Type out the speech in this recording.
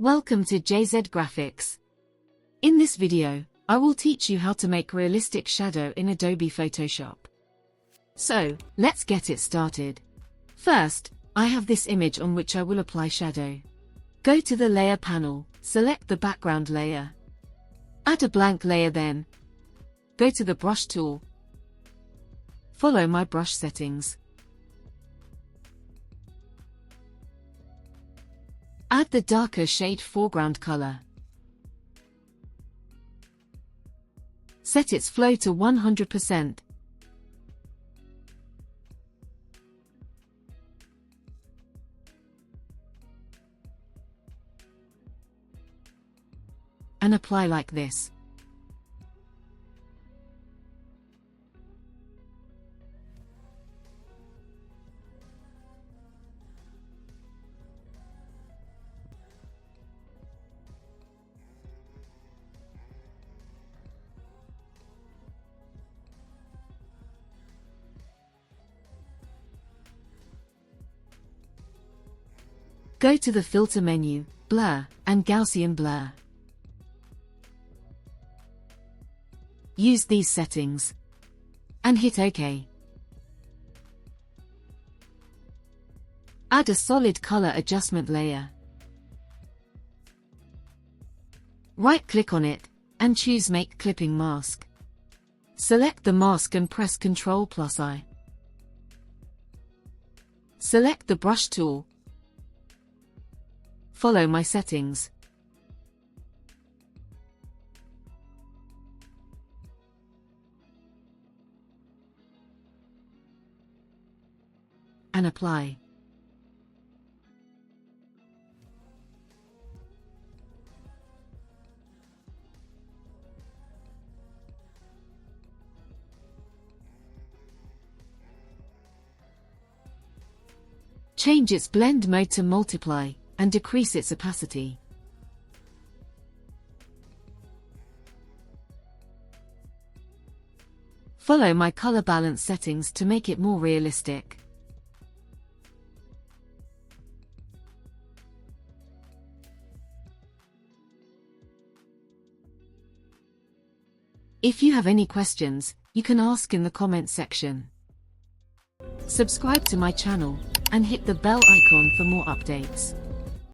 Welcome to jzgraphics. In this video, I will teach you how to make realistic shadow in Adobe Photoshop. So, let's get it started. First, I have this image on which I will apply shadow. Go to the Layer panel, select the background layer. Add a blank layer then. Go to the Brush tool. Follow my brush settings. Add the darker shade foreground color. Set its flow to 100%. And apply like this. Go to the Filter menu, Blur, and Gaussian Blur. Use these settings. And hit OK. Add a solid color adjustment layer. Right-click on it, and choose Make Clipping Mask. Select the mask and press Ctrl+I. Select the Brush tool. Follow my settings. And apply. Change its blend mode to multiply, and decrease its opacity. Follow my color balance settings to make it more realistic. If you have any questions, you can ask in the comment section. Subscribe to my channel, and hit the bell icon for more updates.